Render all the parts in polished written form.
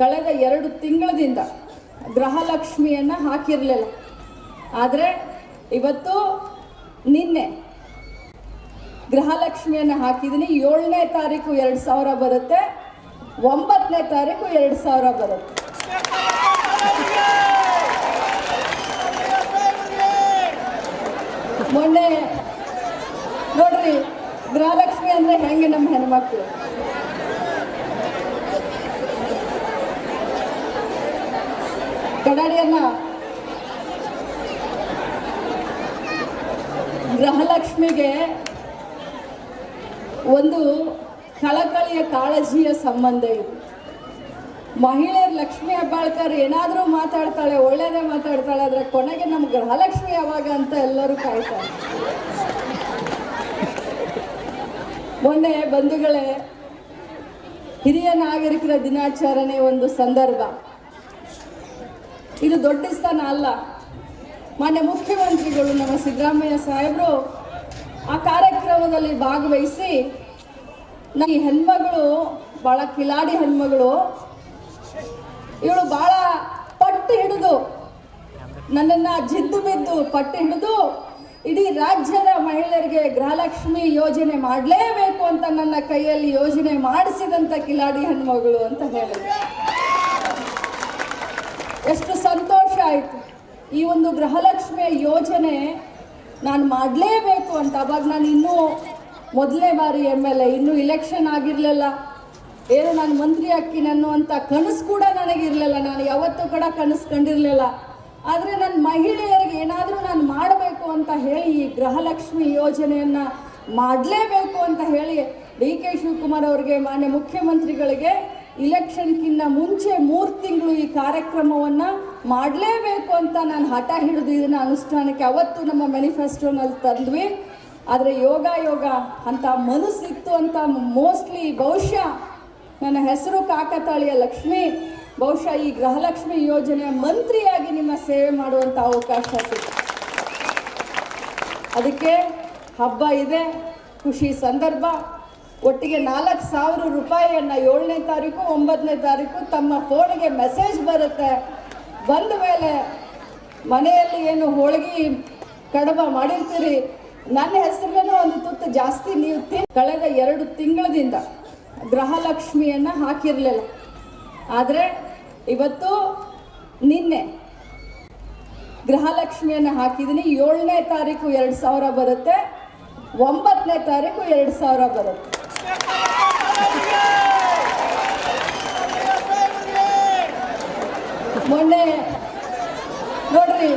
ಕಳೆದ 2 ತಿಂಗಳಿಂದ ಗೃಹಲಕ್ಷ್ಮಿಯನ್ನು ಹಾಕಿರಲಿಲ್ಲ. ಆದರೆ ಇವತ್ತು ನಿನ್ನೆ ಗೃಹಲಕ್ಷ್ಮಿಯನ್ನು ಹಾಕಿದ್ದೀನಿ. 7ನೇ ತಾರೀಕು 2000 ಬರುತ್ತೆ, 9ನೇ ತಾರೀಕು 2000 ಬರುತ್ತೆ. ಮೊನ್ನೆ ನೋಡ್ರಿ, ಗೃಹಲಕ್ಷ್ಮಿ ಅಂದರೆ ಹೆಂಗೆ ನಮ್ಮ ಹೆಣ್ಮಕ್ಳು. ಕಡಾಡಿಯನ್ನ ಗೃಹಲಕ್ಷ್ಮಿಗೆ ಒಂದು ಕಳಕಳಿಯ ಕಾಳಜಿಯ ಸಂಬಂಧ ಇದೆ. ಮಹಿಳೆಯರು ಲಕ್ಷ್ಮಿ ಹೆಬ್ಬಾಳ್ಕರ್ ಏನಾದರೂ ಮಾತಾಡ್ತಾಳೆ, ಒಳ್ಳೆಯದೇ ಮಾತಾಡ್ತಾಳೆ, ಆದರೆ ಕೊನೆಗೆ ನಮ್ಮ ಗೃಹಲಕ್ಷ್ಮಿ ಯಾವಾಗ ಅಂತ ಎಲ್ಲರೂ ಕಾಯ್ತಾರೆ. ಮೊನ್ನೆ ಬಂಧುಗಳೇ, ಹಿರಿಯ ನಾಗರಿಕರ ದಿನಾಚರಣೆ ಒಂದು ಸಂದರ್ಭ. ಇದು ದೊಡ್ಡ ಸ್ಥಾನ ಅಲ್ಲ. ಮಾನ್ಯ ಮುಖ್ಯಮಂತ್ರಿಗಳು ನಮ್ಮ ಸಿದ್ದರಾಮಯ್ಯ ಸಾಹೇಬರು ಆ ಕಾರ್ಯಕ್ರಮದಲ್ಲಿ ಭಾಗವಹಿಸಿ, ಈ ಹೆಣ್ಮಗಳು ಭಾಳ ಕಿಲಾಡಿ ಹೆಣ್ಮಗಳು, ಇವಳು ಭಾಳ ಪಟ್ಟು ಹಿಡಿದು ನನ್ನನ್ನು ಜಿದ್ದು ಬಿದ್ದು ಪಟ್ಟು ಹಿಡಿದು ಇಡೀ ರಾಜ್ಯದ ಮಹಿಳೆಯರಿಗೆ ಗೃಹಲಕ್ಷ್ಮಿ ಯೋಜನೆ ಮಾಡಲೇಬೇಕು ಅಂತ ನನ್ನ ಕೈಯಲ್ಲಿ ಯೋಜನೆ ಮಾಡಿಸಿದಂಥ ಕಿಲಾಡಿ ಹೆಣ್ಮಗಳು ಅಂತ ಹೇಳಿದ್ರು. ಎಷ್ಟು ಸಂತೋಷ ಆಯಿತು. ಈ ಒಂದು ಗೃಹಲಕ್ಷ್ಮಿಯ ಯೋಜನೆ ನಾನು ಮಾಡಲೇಬೇಕು ಅಂತ. ಅವಾಗ ನಾನು ಇನ್ನೂ ಮೊದಲನೇ ಬಾರಿ MLA, ಇನ್ನೂ ಇಲೆಕ್ಷನ್ ಆಗಿರಲಿಲ್ಲ. ಏನು ನಾನು ಮಂತ್ರಿ ಆಗ್ತೀನಿ ಅನ್ನುವಂಥ ಕನಸು ಕೂಡ ನನಗಿರಲಿಲ್ಲ. ನಾನು ಯಾವತ್ತೂ ಕೂಡ ಕನಸು ಕಂಡಿರಲಿಲ್ಲ. ಆದರೆ ನನ್ನ ಮಹಿಳೆಯರಿಗೆ ಏನಾದರೂ ನಾನು ಮಾಡಬೇಕು ಅಂತ ಹೇಳಿ ಈ ಗೃಹಲಕ್ಷ್ಮಿ ಯೋಜನೆಯನ್ನು ಮಾಡಲೇಬೇಕು ಅಂತ ಹೇಳಿ DK ಶಿವಕುಮಾರ್ ಅವರಿಗೆ, ಮಾನ್ಯ ಮುಖ್ಯಮಂತ್ರಿಗಳಿಗೆ ಇಲೆಕ್ಷನ್ಗಿಂತ ಮುಂಚೆ 3 ತಿಂಗಳು ಈ ಕಾರ್ಯಕ್ರಮವನ್ನು ಮಾಡಲೇಬೇಕು ಅಂತ ನಾನು ಹಠ ಹಿಡಿದು ಇದನ್ನು ಅನುಷ್ಠಾನಕ್ಕೆ ಅವತ್ತು ನಮ್ಮ ಮ್ಯಾನಿಫೆಸ್ಟೋನಲ್ಲಿ ತಂದ್ವಿ. ಆದರೆ ಯೋಗ ಅಂತ ಮನಸ್ಸಿತ್ತು ಅಂತ ಮೋಸ್ಟ್ಲಿ ಬಹುಶಃ ನನ್ನ ಹೆಸರು ಕಾಕತಾಳೀಯ ಲಕ್ಷ್ಮಿ, ಬಹುಶಃ ಈ ಗೃಹಲಕ್ಷ್ಮಿ ಯೋಜನೆಯ ಮಂತ್ರಿಯಾಗಿ ನಿಮ್ಮ ಸೇವೆ ಮಾಡುವಂಥ ಅವಕಾಶ ಸಿಕ್ತು. ಅದಕ್ಕೆ ಹಬ್ಬ ಇದೆ, ಖುಷಿ ಸಂದರ್ಭ. ಒಟ್ಟಿಗೆ 4,000 ರೂಪಾಯಿಯನ್ನು 7ನೇ ತಾರೀಕು 9ನೇ ತಾರೀಕು ತಮ್ಮ ಫೋನಿಗೆ ಮೆಸೇಜ್ ಬರುತ್ತೆ. ಬಂದ ಮೇಲೆ ಮನೆಯಲ್ಲಿ ಏನು ಹೋಳಿಗೆ ಕಡಬ ಮಾಡಿರ್ತೀರಿ, ನನ್ನ ಹೆಸರಲ್ಲೂ ಒಂದು ತುತ್ತು ಜಾಸ್ತಿ ನೀವು ಕಳೆದ 2 ತಿಂಗಳಿಂದ ಗೃಹಲಕ್ಷ್ಮಿಯನ್ನು ಹಾಕಿರಲಿಲ್ಲ. ಆದರೆ ಇವತ್ತು ನಿನ್ನೆ ಗೃಹಲಕ್ಷ್ಮಿಯನ್ನು ಹಾಕಿದ್ದೀನಿ. 7ನೇ ತಾರೀಕು 2000 ಬರುತ್ತೆ, 9ನೇ ತಾರೀಕು 2000 ಬರುತ್ತೆ. ಮೊನ್ನೆ ನೋಡ್ರಿ,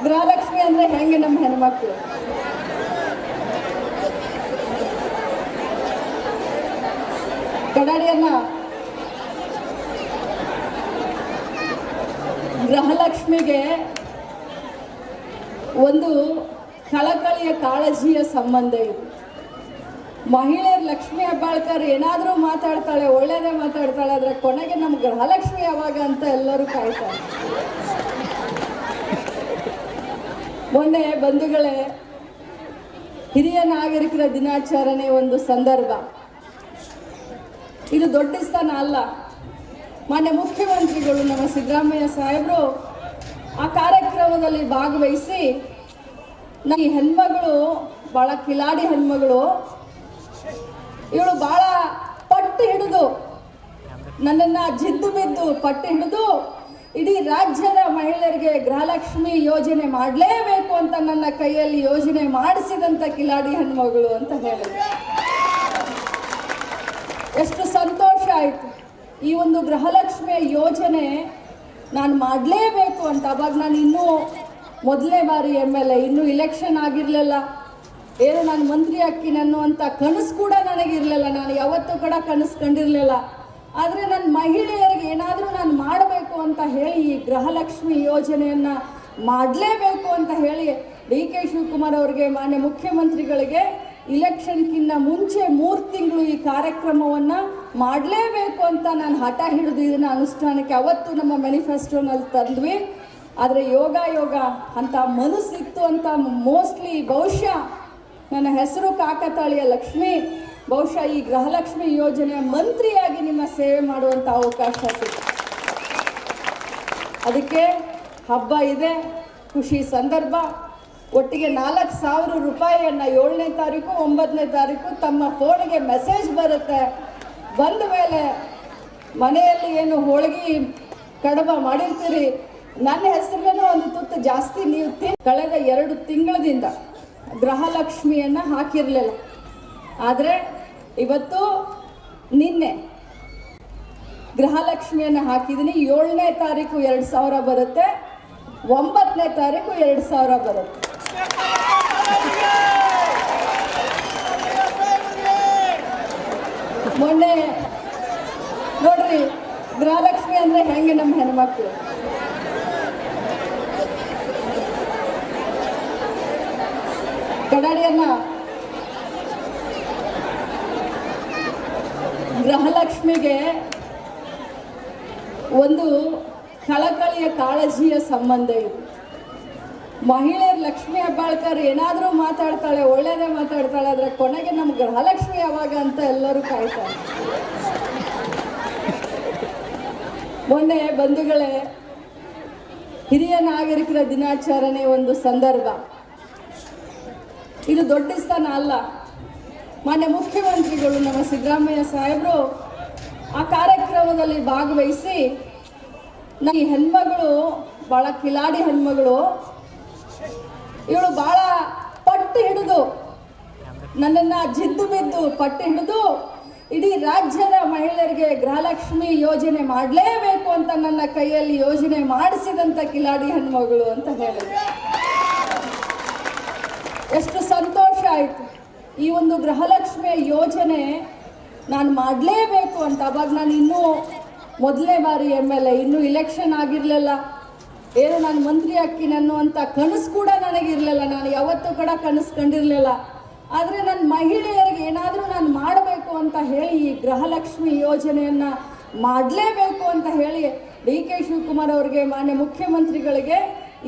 ಗೃಹಲಕ್ಷ್ಮಿ ಅಂದರೆ ಹೆಂಗೆ ನಮ್ಮ ಹೆಣ್ಮಕ್ಳು. ಕಡಾಡಿಯನ್ನ ಗೃಹಲಕ್ಷ್ಮಿಗೆ ಒಂದು ಕಳಕಳಿಯ ಕಾಳಜಿಯ ಸಂಬಂಧ ಇದೆ. ಮಹಿಳೆಯರು ಲಕ್ಷ್ಮಿ ಹೆಬ್ಬಾಳ್ಕರ್ ಏನಾದರೂ ಮಾತಾಡ್ತಾಳೆ, ಒಳ್ಳೆಯದೇ ಮಾತಾಡ್ತಾಳೆ, ಆದರೆ ಕೊನೆಗೆ ನಮ್ಮ ಗೃಹಲಕ್ಷ್ಮಿ ಯಾವಾಗ ಅಂತ ಎಲ್ಲರೂ ಕಾಯ್ತಾರೆ. ಮೊನ್ನೆ ಬಂಧುಗಳೇ, ಹಿರಿಯ ನಾಗರಿಕರ ದಿನಾಚರಣೆ ಒಂದು ಸಂದರ್ಭ. ಇದು ದೊಡ್ಡ ಸ್ಥಾನ ಅಲ್ಲ. ಮಾನ್ಯ ಮುಖ್ಯಮಂತ್ರಿಗಳು ನಮ್ಮ ಸಿದ್ದರಾಮಯ್ಯ ಸಾಹೇಬರು ಆ ಕಾರ್ಯಕ್ರಮದಲ್ಲಿ ಭಾಗವಹಿಸಿ, ಈ ಹೆಣ್ಮಗಳು ಭಾಳ ಕಿಲಾಡಿ ಹೆಣ್ಮಗಳು, ಇವಳು ಭಾಳ ಪಟ್ಟು ಹಿಡಿದು ನನ್ನನ್ನು ಜಿದ್ದು ಬಿದ್ದು ಪಟ್ಟು ಹಿಡಿದು ಇಡೀ ರಾಜ್ಯದ ಮಹಿಳೆಯರಿಗೆ ಗೃಹಲಕ್ಷ್ಮಿ ಯೋಜನೆ ಮಾಡಲೇಬೇಕು ಅಂತ ನನ್ನ ಕೈಯಲ್ಲಿ ಯೋಜನೆ ಮಾಡಿಸಿದಂಥ ಕಿಲಾಡಿ ಹೆಣ್ಮಗಳು ಅಂತ ಹೇಳಿದ್ರು. ಎಷ್ಟು ಸಂತೋಷ ಆಯಿತು. ಈ ಒಂದು ಗೃಹಲಕ್ಷ್ಮಿಯ ಯೋಜನೆ ನಾನು ಮಾಡಲೇಬೇಕು ಅಂತ. ಅವಾಗ ನಾನು ಇನ್ನೂ ಮೊದಲನೇ ಬಾರಿ MLA, ಇನ್ನೂ ಇಲೆಕ್ಷನ್ ಆಗಿರಲಿಲ್ಲ. ಏನು ನಾನು ಮಂತ್ರಿ ಆಗ್ತೀನಿ ಅನ್ನುವಂಥ ಕನಸು ಕೂಡ ನನಗಿರಲಿಲ್ಲ. ನಾನು ಯಾವತ್ತೂ ಕೂಡ ಕನಸು ಕಂಡಿರಲಿಲ್ಲ. ಆದರೆ ನನ್ನ ಮಹಿಳೆಯರಿಗೆ ಏನಾದರೂ ನಾನು ಮಾಡಬೇಕು ಅಂತ ಹೇಳಿ ಈ ಗೃಹಲಕ್ಷ್ಮಿ ಯೋಜನೆಯನ್ನು ಮಾಡಲೇಬೇಕು ಅಂತ ಹೇಳಿ DK ಶಿವಕುಮಾರ್ ಅವರಿಗೆ, ಮಾನ್ಯ ಮುಖ್ಯಮಂತ್ರಿಗಳಿಗೆ ಇಲೆಕ್ಷನ್ಗಿಂತ ಮುಂಚೆ 3 ತಿಂಗಳು ಈ ಕಾರ್ಯಕ್ರಮವನ್ನು ಮಾಡಲೇಬೇಕು ಅಂತ ನಾನು ಹಠ ಹಿಡಿದು ಇದನ್ನು ಅನುಷ್ಠಾನಕ್ಕೆ ಅವತ್ತು ನಮ್ಮ ಮ್ಯಾನಿಫೆಸ್ಟೋನಲ್ಲಿ ತಂದ್ವಿ. ಆದರೆ ಯೋಗ ಅಂತ ಮನಸ್ಸಿತ್ತು ಅಂತ ಮೋಸ್ಟ್ಲಿ ಬಹುಶಃ ನನ್ನ ಹೆಸರು ಕಾಕತಾಳೀಯ ಲಕ್ಷ್ಮಿ, ಬಹುಶಃ ಈ ಗೃಹಲಕ್ಷ್ಮಿ ಯೋಜನೆಯ ಮಂತ್ರಿಯಾಗಿ ನಿಮ್ಮ ಸೇವೆ ಮಾಡುವಂಥ ಅವಕಾಶ ಸಿಕ್ತು. ಅದಕ್ಕೆ ಹಬ್ಬ ಇದೆ, ಖುಷಿ ಸಂದರ್ಭ. ಒಟ್ಟಿಗೆ 4,000 ರೂಪಾಯಿಯನ್ನು 7ನೇ ತಾರೀಕು 9ನೇ ತಾರೀಕು ತಮ್ಮ ಫೋನ್ಗೆ ಮೆಸೇಜ್ ಬರುತ್ತೆ. ಬಂದ ಮೇಲೆ ಮನೆಯಲ್ಲಿ ಏನು ಹೋಳಿಗೆ ಕಡಬ ಮಾಡಿರ್ತೀರಿ, ನನ್ನ ಹೆಸರಿನ ಒಂದು ತುತ್ತು ಜಾಸ್ತಿ ನೀವು ಕಳೆದ 2 ತಿಂಗಳಿಂದ ಗೃಹಲಕ್ಷ್ಮಿಯನ್ನು ಹಾಕಿರಲಿಲ್ಲ. ಆದರೆ ಇವತ್ತು ನಿನ್ನೆ ಗೃಹಲಕ್ಷ್ಮಿಯನ್ನು ಹಾಕಿದ್ದೀನಿ. 7ನೇ ತಾರೀಕು 2,000 ಬರುತ್ತೆ, 9ನೇ ತಾರೀಕು 2,000 ಬರುತ್ತೆ. ಮೊನ್ನೆ ನೋಡ್ರಿ ಗೃಹಲಕ್ಷ್ಮಿ ಅಂದ್ರೆ ಹೆಂಗೆ ನಮ್ಮ ಹೆಣ್ಮಕ್ಳು. ಕಡಾಡಿಯನ್ನ ಗೃಹಲಕ್ಷ್ಮಿಗೆ ಒಂದು ಕಳಕಳಿಯ ಕಾಳಜಿಯ ಸಂಬಂಧ ಇದೆ. ಮಹಿಳೆಯರು ಲಕ್ಷ್ಮೀ ಹೆಬ್ಬಾಳ್ಕರ್ ಏನಾದರೂ ಮಾತಾಡ್ತಾಳೆ, ಒಳ್ಳೇದೇ ಮಾತಾಡ್ತಾಳೆ, ಆದರೆ ಕೊನೆಗೆ ನಮ್ಮ ಗೃಹಲಕ್ಷ್ಮಿ ಯಾವಾಗ ಅಂತ ಎಲ್ಲರೂ ಕಾಯ್ತಾರೆ. ಮೊನ್ನೆ ಬಂಧುಗಳೇ, ಹಿರಿಯ ನಾಗರಿಕರ ದಿನಾಚರಣೆ ಒಂದು ಸಂದರ್ಭ. ಇದು ದೊಡ್ಡ ಸ್ಥಾನ ಅಲ್ಲ. ಮಾನ್ಯ ಮುಖ್ಯಮಂತ್ರಿಗಳು ನಮ್ಮ ಸಿದ್ದರಾಮಯ್ಯ ಸಾಹೇಬರು ಆ ಕಾರ್ಯಕ್ರಮದಲ್ಲಿ ಭಾಗವಹಿಸಿ, ಈ ಹೆಣ್ಮಗಳು ಭಾಳ ಕಿಲಾಡಿ ಹೆಣ್ಮಗಳು, ಇವಳು ಭಾಳ ಪಟ್ಟು ಹಿಡಿದು ನನ್ನನ್ನು ಜಿದ್ದು ಬಿದ್ದು ಪಟ್ಟು ಹಿಡಿದು ಇಡೀ ರಾಜ್ಯದ ಮಹಿಳೆಯರಿಗೆ ಗೃಹಲಕ್ಷ್ಮಿ ಯೋಜನೆ ಮಾಡಲೇಬೇಕು ಅಂತ ನನ್ನ ಕೈಯಲ್ಲಿ ಯೋಜನೆ ಮಾಡಿಸಿದಂಥ ಕಿಲಾಡಿ ಹೆಣ್ಮಗಳು ಅಂತ ಹೇಳಿದ್ರು. ಎಷ್ಟು ಸಂತೋಷ ಆಯಿತು. ಈ ಒಂದು ಗೃಹಲಕ್ಷ್ಮಿಯ ಯೋಜನೆ ನಾನು ಮಾಡಲೇಬೇಕು ಅಂತ. ಅವಾಗ ನಾನು ಇನ್ನೂ ಮೊದಲನೇ ಬಾರಿ MLA, ಇನ್ನೂ ಇಲೆಕ್ಷನ್ ಆಗಿರಲಿಲ್ಲ. ಏನು ನಾನು ಮಂತ್ರಿ ಆಗ್ತೀನಿ ಅನ್ನುವಂಥ ಕನಸು ಕೂಡ ನನಗಿರಲಿಲ್ಲ. ನಾನು ಯಾವತ್ತೂ ಕೂಡ ಕನಸು ಕಂಡಿರಲಿಲ್ಲ. ಆದರೆ ನನ್ನ ಮಹಿಳೆಯರಿಗೆ ಏನಾದರೂ ನಾನು ಮಾಡಬೇಕು ಅಂತ ಹೇಳಿ ಈ ಗೃಹಲಕ್ಷ್ಮಿ ಯೋಜನೆಯನ್ನು ಮಾಡಲೇಬೇಕು ಅಂತ ಹೇಳಿ DK ಶಿವಕುಮಾರ್ ಅವರಿಗೆ, ಮಾನ್ಯ ಮುಖ್ಯಮಂತ್ರಿಗಳಿಗೆ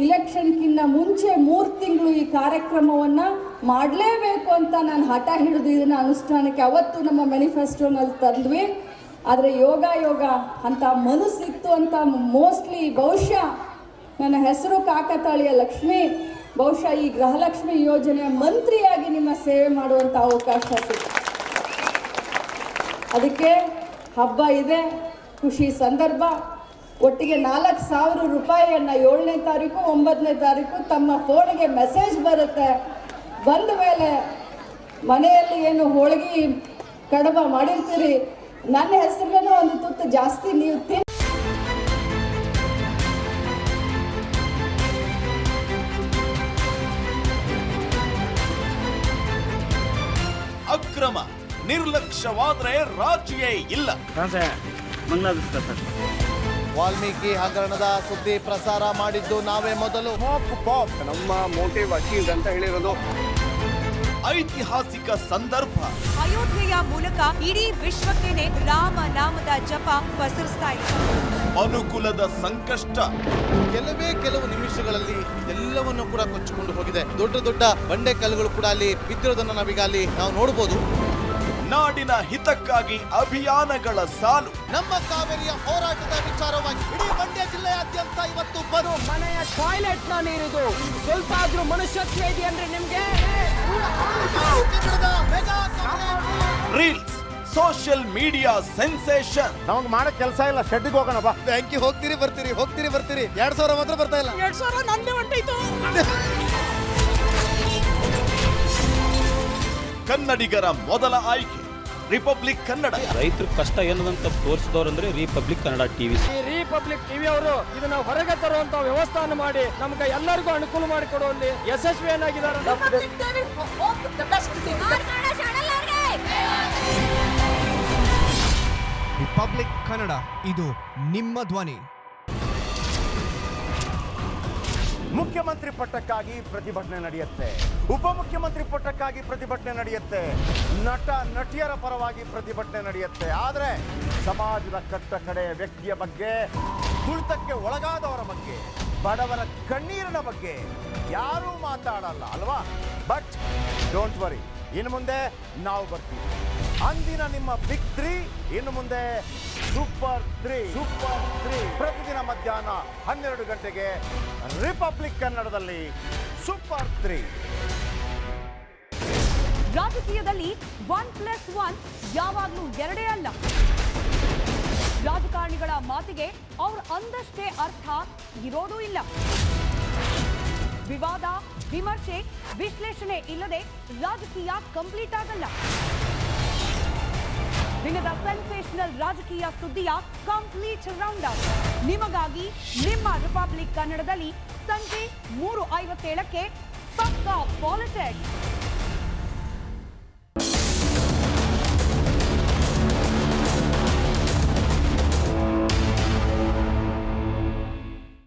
ಇಲೆಕ್ಷನ್ಗಿನ್ನ ಮುಂಚೆ 3 ತಿಂಗಳು ಈ ಕಾರ್ಯಕ್ರಮವನ್ನು ಮಾಡಲೇಬೇಕು ಅಂತ ನಾನು ಹಠ ಹಿಡಿದು ಇದನ್ನು ಅನುಷ್ಠಾನಕ್ಕೆ ಅವತ್ತು ನಮ್ಮ ಮ್ಯಾನಿಫೆಸ್ಟೋನಲ್ಲಿ ತಂದ್ವಿ. ಆದರೆ ಯೋಗ ಅಂತ ಮನಸ್ಸಿತ್ತು ಅಂತ ಮೋಸ್ಟ್ಲಿ ಬಹುಶಃ ನನ್ನ ಹೆಸರು ಕಾಕತಾಳಿಯ ಲಕ್ಷ್ಮಿ, ಬಹುಶಃ ಈ ಗೃಹಲಕ್ಷ್ಮಿ ಯೋಜನೆಯ ಮಂತ್ರಿಯಾಗಿ ನಿಮ್ಮ ಸೇವೆ ಮಾಡುವಂಥ ಅವಕಾಶ ಸಿಕ್ತು. ಅದಕ್ಕೆ ಹಬ್ಬ ಇದೆ, ಖುಷಿ ಸಂದರ್ಭ. ಒಟ್ಟಿಗೆ 4,000 ರೂಪಾಯಿಯನ್ನು 7ನೇ ತಾರೀಕು 9ನೇ ತಾರೀಕು ತಮ್ಮ ಫೋನ್ಗೆ ಮೆಸೇಜ್ ಬರುತ್ತೆ. ಬಂದ ಮೇಲೆ ಮನೆಯಲ್ಲಿ ಏನು ಹೋಳಿಗೆ ಕಡಬ ಮಾಡಿರ್ತೀರಿ, ನನ್ನ ಹೆಸರಿನ ಒಂದು ತುತ್ತು ಜಾಸ್ತಿ ನೀವು ಅಕ್ರಮ ನಿರ್ಲಕ್ಷ್ಯವಾದ್ರೆ ರಾಜಿಯೇ ಇಲ್ಲ. ವಾಲ್ಮೀಕಿ ಹಗರಣದ ಸುದ್ದಿ ಪ್ರಸಾರ ಮಾಡಿದ್ದು ನಾವೇ ಮೊದಲು. ನಮ್ಮ ಮೋಟಿವ್ ಅಚೀವ್ಡ್ ಅಂತ ಹೇಳಿರೋದು. ಐತಿಹಾಸಿಕ ಸಂದರ್ಭ. ಅಯೋಧ್ಯೆಯ ಮೂಲಕ ಇಡೀ ವಿಶ್ವಕ್ಕೇನೆ ರಾಮ ನಾಮದ ಜಪ ಪಸರಿಸ್ತಾ ಇದೆ. ಅನುಕೂಲದ ಸಂಕಷ್ಟ ಕೆಲವು ನಿಮಿಷಗಳಲ್ಲಿ ಎಲ್ಲವನ್ನು ಕೂಡ ಕೊಚ್ಚಿಕೊಂಡು ಹೋಗಿದೆ. ದೊಡ್ಡ ದೊಡ್ಡ ಬಂಡೆ ಕಲ್ಲುಗಳು ಕೂಡ ಅಲ್ಲಿ ಬಿದ್ದಿರೋದನ್ನ ನಾವೀಗ ಅಲ್ಲಿ ನಾವು ನೋಡಬಹುದು. ನಾಡಿನ ಹಿತಕ್ಕಾಗಿ ಅಭಿಯಾನಗಳ ಸಾಲು. ನಮ್ಮ ಕಾವೇರಿಯ ಹೋರಾಟದ ವಿಚಾರವಾಗಿ ಇಡೀ ಮಂಡ್ಯ ಜಿಲ್ಲೆಯಾದ್ಯಂತ ಇವತ್ತು ಬರು ಮನೆಯ ಟಾಯ್ಲೆಟ್ ನ ನೀರಿದು ಸ್ವಲ್ಪ ಆದ್ರೂ ಮನುಷ್ಯತ್ವ ಇದೆ ಅಂದ್ರೆ ನಿಮ್ಗೆ. Reels, social media sensation. ನಮಗೆ ಮಾಡೋ ಕೆಲಸ ಇಲ್ಲ, ಶೆಡ್ಡಿಗೆ ಹೋಗೋಣ ಬಾ. ಬ್ಯಾಂಕಿಗೆ ಹೋಗ್ತೀರಿ ಬರ್ತೀರಿ 2,000 ಮಾತ್ರ ಬರ್ತಾ ಇಲ್ಲ. 2,000 ನಂದೇ ಹೊಂಟೈತು. ಕನ್ನಡಿಗರ ಮೊದಲ ಆಯ್ಕೆ ರಿಪಬ್ಲಿಕ್ ಕನ್ನಡ. ರೈತರ ಕಷ್ಟ ಏನದಂತ ತೋರಿಸಿದವ್ರಂದ್ರೆ ರಿಪಬ್ಲಿಕ್ ಕನ್ನಡ ಟಿವಿ. ಈ ರಿಪಬ್ಲಿಕ್ ಟಿವಿ ಅವರು ಇದನ್ನ ಹೊರಗೆ ತರುವಂತ ವ್ಯವಸ್ಥಾನ ಮಾಡಿ ನಮ್ಗೆ ಎಲ್ಲರಿಗೂ ಅನುಕೂಲ ಮಾಡಿಕೊಡುವಲ್ಲಿ ಯಶಸ್ವಿಯನ್ನಾಗಿದ್ದಾರೆ. ರಿಪಬ್ಲಿಕ್ ಕನ್ನಡ, ಇದು ನಿಮ್ಮ ಧ್ವನಿ. ಮುಖ್ಯಮಂತ್ರಿ ಪಟ್ಟಕ್ಕಾಗಿ ಪ್ರತಿಭಟನೆ ನಡೆಯುತ್ತೆ, ಉಪಮುಖ್ಯಮಂತ್ರಿ ಪಟ್ಟಕ್ಕಾಗಿ ಪ್ರತಿಭಟನೆ ನಡೆಯುತ್ತೆ, ನಟ ನಟಿಯರ ಪರವಾಗಿ ಪ್ರತಿಭಟನೆ ನಡೆಯುತ್ತೆ. ಆದರೆ ಸಮಾಜದ ಕಟ್ಟ ಕಡೆಯ ವ್ಯಕ್ತಿಯ ಬಗ್ಗೆ, ತುಳಿತಕ್ಕೆ ಒಳಗಾದವರ ಬಗ್ಗೆ, ಬಡವರ ಕಣ್ಣೀರಿನ ಬಗ್ಗೆ ಯಾರೂ ಮಾತಾಡಲ್ಲ ಅಲ್ವಾ? ಬಟ್ ಡೋಂಟ್ ವರಿ, ಇನ್ನು ಮುಂದೆ ನಾವು ಬರ್ತೀವಿ. ಅಂದಿನ ನಿಮ್ಮ ಬಿಗ್ 3 ಇನ್ನು ಮುಂದೆ ಸೂಪರ್ 3 ಪ್ರತಿದಿನ ಮಧ್ಯಾಹ್ನ 12 ಗಂಟೆಗೆ ರಿಪಬ್ಲಿಕ್ ಕನ್ನಡದಲ್ಲಿ ಸೂಪರ್ 3. ರಾಜಕೀಯದಲ್ಲಿ 1+1 ಯಾವಾಗ್ಲೂ ಎರಡೇ ಅಲ್ಲ. ರಾಜಕಾರಣಿಗಳ ಮಾತಿಗೆ ಅವ್ರು ಅಂದಷ್ಟೇ ಅರ್ಥ ಇರೋದೂ ಇಲ್ಲ. ವಿವಾದ, ವಿಮರ್ಶೆ, ವಿಶ್ಲೇಷಣೆ ಇಲ್ಲದೆ ರಾಜಕೀಯ ಕಂಪ್ಲೀಟ್ ಆಗಲ್ಲ. ದಿನದ ಸೆನ್ಸೇಷನಲ್ ರಾಜಕೀಯ ಸುದ್ದಿಯ ಕಂಪ್ಲೀಟ್ ರೌಂಡ್ ಅಪ್ ನಿಮಗಾಗಿ ನಿಮ್ಮ ರಿಪಬ್ಲಿಕ್ ಕನ್ನಡದಲ್ಲಿ ಸಂಜೆ 3:57ಕ್ಕೆ ಪಕ್ಕಾ ಪಾಲಿಟಿಕ್ಸ್.